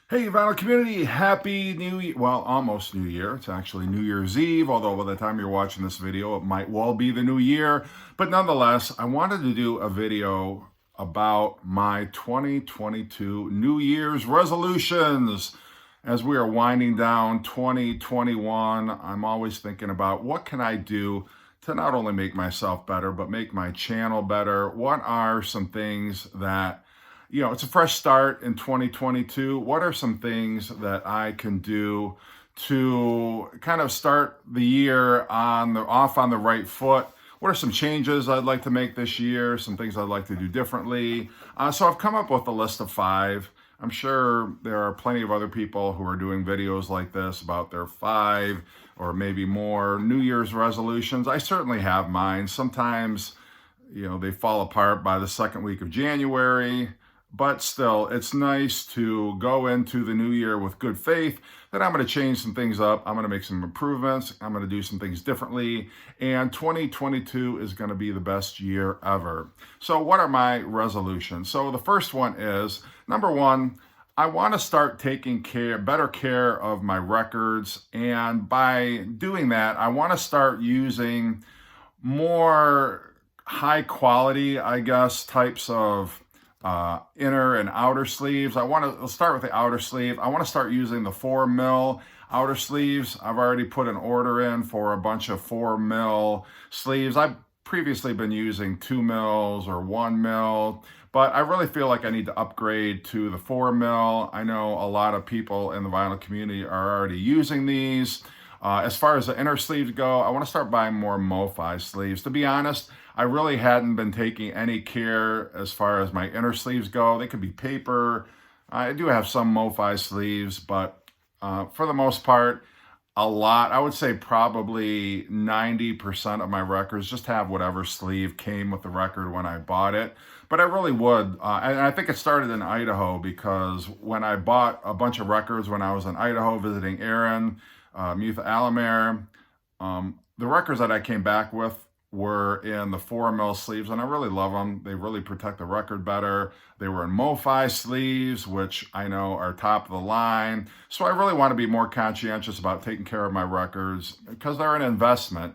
Hey, Vinyl community, happy New Year. Well, almost New Year. It's actually New Year's Eve, although by the time you're watching this video, it might well be the new year. But nonetheless, I wanted to do a video about my 2022 New Year's resolutions. As we are winding down 2021, I'm always thinking about what can I do to not only make myself better, but make my channel better. What are some things that it's a fresh start in 2022. What are some things that I can do to kind of start the year off on the right foot? What are some changes I'd like to make this year? Some things I'd like to do differently. So I've come up with a list of 5. I'm sure there are plenty of other people who are doing videos like this about their 5 or maybe more New Year's resolutions. I certainly have mine. Sometimes, they fall apart by the second week of January. But still, it's nice to go into the new year with good faith that I'm going to change some things up. I'm going to make some improvements. I'm going to do some things differently. And 2022 is going to be the best year ever. So what are my resolutions? So the first one is, number one, I want to start taking better care of my records. And by doing that, I want to start using more high quality, types of inner and outer sleeves. Let's start with the outer sleeve. I want to start using the 4 mil outer sleeves. I've already put an order in for a bunch of 4 mil sleeves. I've previously been using 2 mils or 1 mil, but I really feel like I need to upgrade to the 4 mil. I know a lot of people in the vinyl community are already using these. As far as the inner sleeves go, I want to start buying more MoFi sleeves. To be honest, I really hadn't been taking any care as far as my inner sleeves go. They could be paper. I do have some MoFi sleeves, but for the most part, I would say probably 90% of my records just have whatever sleeve came with the record when I bought it. But I really would, and I think it started in Idaho because when I bought a bunch of records when I was in Idaho visiting Aaron, Mutha Alamere, the records that I came back with were in the 4 mil sleeves, and I really love them. They really protect the record better. They were in MoFi sleeves, which I know are top of the line. So I really want to be more conscientious about taking care of my records because they're an investment.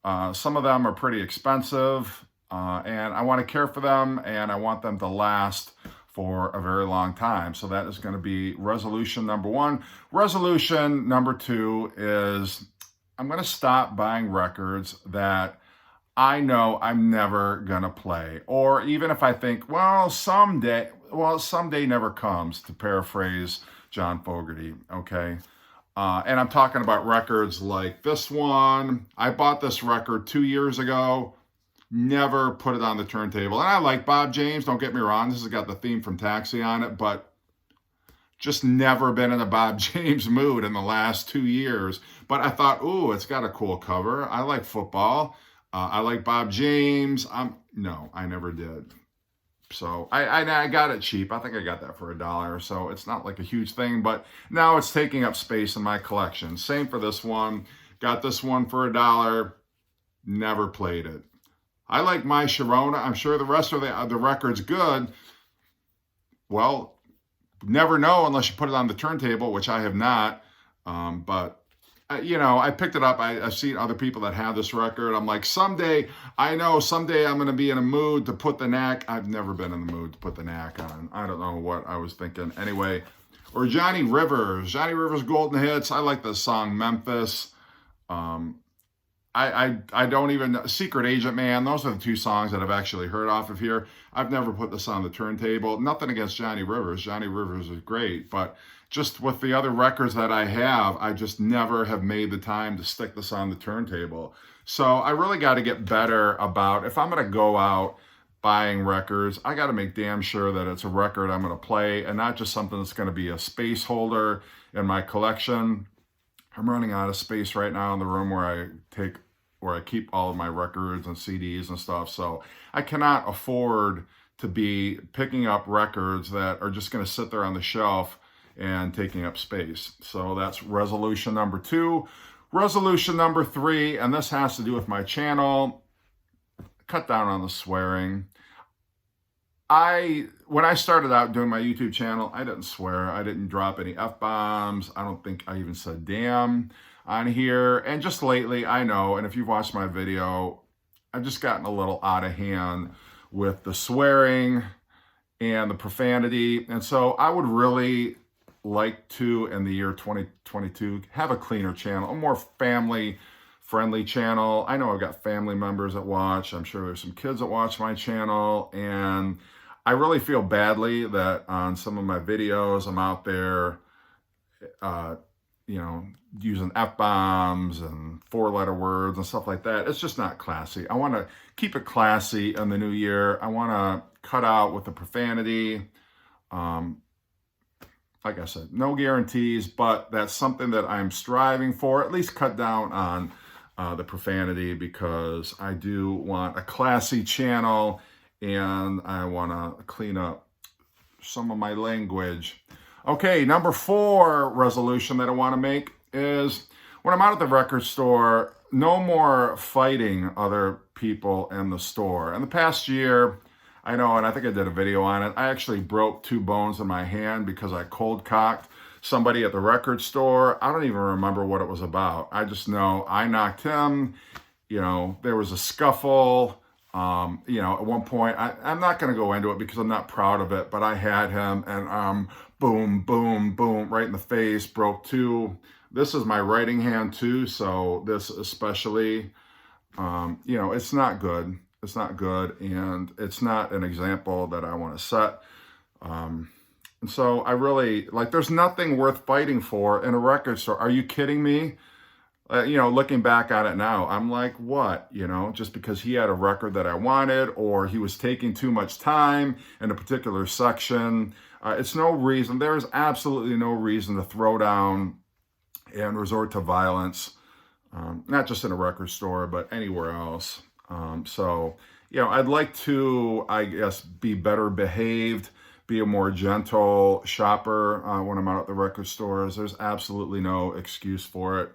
Some of them are pretty expensive, and I want to care for them, and I want them to last for a very long time. So that is going to be resolution number 1. Resolution number 2 is I'm going to stop buying records that I know I'm never going to play. Or even if I think, someday never comes, to paraphrase John Fogerty, okay? And I'm talking about records like this one. I bought this record 2 years ago, never put it on the turntable. And I like Bob James, don't get me wrong. This has got the theme from Taxi on it, but just never been in a Bob James mood in the last 2 years. But I thought, ooh, it's got a cool cover. I like football. I like Bob James. No, I never did. So I got it cheap. I think I got that for $1 or so. It's not like a huge thing, but now it's taking up space in my collection. Same for this one. Got this one for $1. Never played it. I like My Sharona. I'm sure the rest of the record's good. Well, never know unless you put it on the turntable, which I have not. But I picked it up. I've seen other people that have this record. I'm like, someday I'm going to be in a mood to put the knack. I've never been in the mood to put the knack on. I don't know what I was thinking. Anyway, or Johnny Rivers Golden Hits. I like the song Memphis. I don't even, Secret Agent Man, those are the 2 songs that I've actually heard off of here. I've never put this on the turntable. Nothing against Johnny Rivers. Johnny Rivers is great, but just with the other records that I have, I just never have made the time to stick this on the turntable. So I really got to get better about, if I'm going to go out buying records, I got to make damn sure that it's a record I'm going to play and not just something that's going to be a space holder in my collection. I'm running out of space right now in the room where I keep all of my records and CDs and stuff. So I cannot afford to be picking up records that are just going to sit there on the shelf and taking up space. So that's resolution number 2. Resolution number 3, and this has to do with my channel, cut down on the swearing. when I started out doing my YouTube channel, I didn't swear. I didn't drop any F-bombs. I don't think I even said damn on here. And just lately, I know, and if you've watched my video, I've just gotten a little out of hand with the swearing and the profanity. And so I would really like to, in the year 2022, have a cleaner channel, a more family-friendly channel. I know I've got family members that watch. I'm sure there's some kids that watch my channel. And I really feel badly that on some of my videos, I'm out there, using F-bombs and four-letter words and stuff like that. It's just not classy. I want to keep it classy in the new year. I want to cut out with the profanity. Like I said, no guarantees, but that's something that I'm striving for. At least cut down on the profanity, because I do want a classy channel and I want to clean up some of my language. Okay, number 4 resolution that I want to make is when I'm out at the record store, no more fighting other people in the store. In the past year, I know, and I think I did a video on it, I actually broke 2 bones in my hand because I cold cocked somebody at the record store. I don't even remember what it was about. I just know I knocked him. There was a scuffle. At one point, I'm not going to go into it because I'm not proud of it, but I had him and boom, boom, boom, right in the face, broke 2. This is my writing hand too, so this especially, it's not good. It's not good, and it's not an example that I want to set. And so I really, there's nothing worth fighting for in a record store. Are you kidding me? Looking back on it now, I'm like, what? Just because he had a record that I wanted, or he was taking too much time in a particular section. It's no reason. There is absolutely no reason to throw down and resort to violence, not just in a record store, but anywhere else. I'd like to, I guess, be better behaved, be a more gentle shopper when I'm out at the record stores. There's absolutely no excuse for it.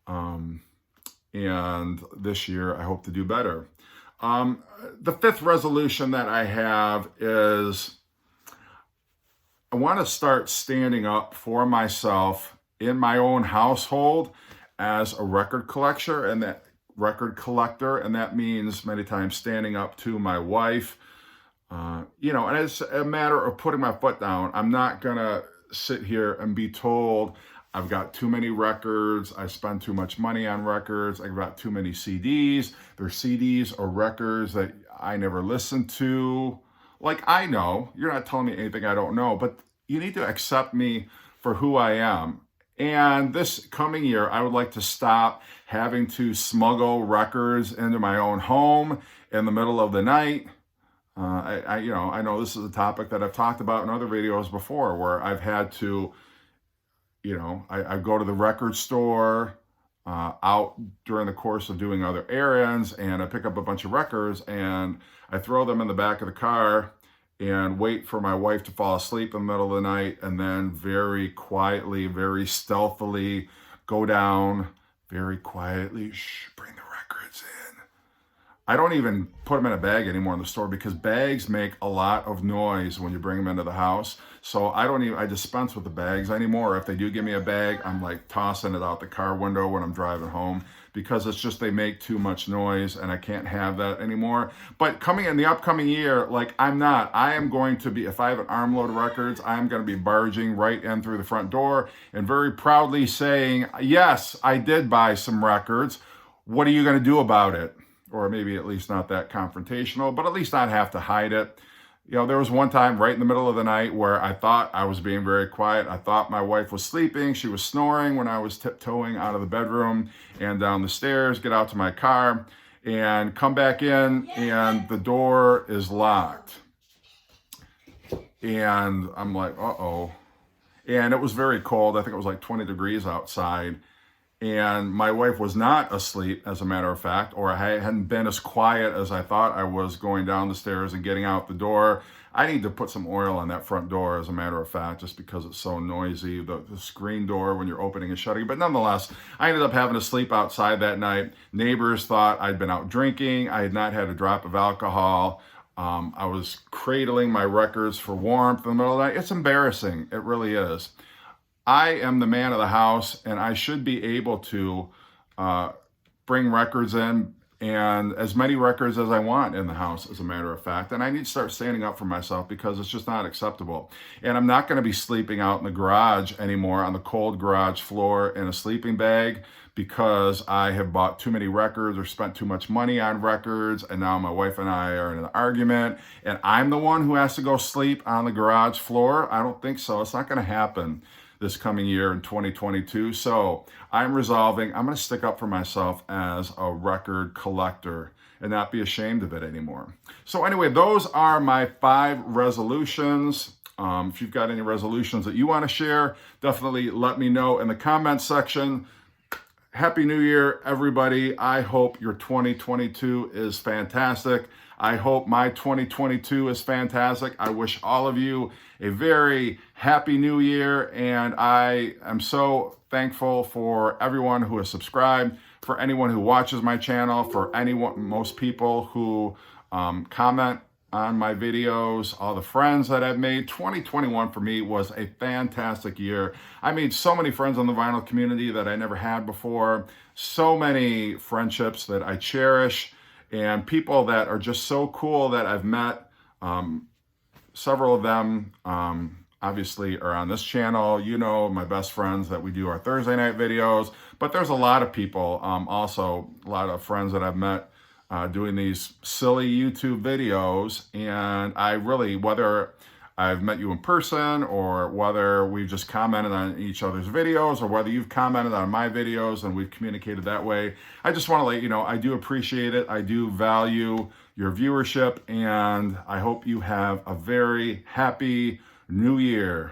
And this year, I hope to do better. The 5th resolution that I have is I want to start standing up for myself in my own household as a record collector, and that means many times standing up to my wife. And it's a matter of putting my foot down. I'm not gonna sit here and be told I've got too many records, I spend too much money on records, I've got too many CDs. There's CDs or records that I never listened to. I know, you're not telling me anything I don't know, but you need to accept me for who I am. And this coming year, I would like to stop having to smuggle records into my own home in the middle of the night. I know this is a topic that I've talked about in other videos before, where I've had to, I go to the record store out during the course of doing other errands, and I pick up a bunch of records and I throw them in the back of the car and wait for my wife to fall asleep in the middle of the night, and then very quietly, very stealthily go down, very quietly, bring the records in. I don't even put them in a bag anymore in the store, because bags make a lot of noise when you bring them into the house. So I dispense with the bags anymore. If they do give me a bag, I'm tossing it out the car window when I'm driving home, because it's just, they make too much noise and I can't have that anymore. But coming in the upcoming year, I am going to be, if I have an armload of records, I'm going to be barging right in through the front door and very proudly saying, yes, I did buy some records. What are you going to do about it? Or maybe at least not that confrontational, but at least not have to hide it. There was one time right in the middle of the night where I thought I was being very quiet. I thought my wife was sleeping. She was snoring when I was tiptoeing out of the bedroom and down the stairs, get out to my car and come back in, and the door is locked. And I'm like, uh-oh. And it was very cold. I think it was 20 degrees outside. And my wife was not asleep, as a matter of fact, or I hadn't been as quiet as I thought I was going down the stairs and getting out the door. I need to put some oil on that front door, as a matter of fact, just because it's so noisy, the screen door when you're opening and shutting. But nonetheless, I ended up having to sleep outside that night. Neighbors thought I'd been out drinking. I had not had a drop of alcohol. I was cradling my records for warmth in the middle of the night. It's embarrassing. It really is. I am the man of the house, and I should be able to bring records in, and as many records as I want in the house, as a matter of fact. And I need to start standing up for myself, because it's just not acceptable. And I'm not going to be sleeping out in the garage anymore, on the cold garage floor in a sleeping bag, because I have bought too many records or spent too much money on records, and now my wife and I are in an argument, and I'm the one who has to go sleep on the garage floor. I don't think so. It's not going to happen this coming year in 2022. So I'm resolving, I'm going to stick up for myself as a record collector and not be ashamed of it anymore. So anyway, those are my 5 resolutions. If you've got any resolutions that you want to share, definitely let me know in the comments section. Happy New Year, everybody. I hope your 2022 is fantastic. I hope my 2022 is fantastic. I wish all of you a very happy new year, and I am so thankful for everyone who has subscribed, for anyone who watches my channel, for most people who comment on my videos, all the friends that I've made. 2021 for me was a fantastic year. I made so many friends in the vinyl community that I never had before, so many friendships that I cherish, and people that are just so cool that I've met. Several of them obviously are on this channel. You know, my best friends that we do our Thursday night videos, but there's a lot of people, also a lot of friends that I've met doing these silly YouTube videos. And I really, whether I've met you in person or whether we've just commented on each other's videos, or whether you've commented on my videos and we've communicated that way, I just want to let you know I do appreciate it. I do value your viewership, and I hope you have a very happy new year.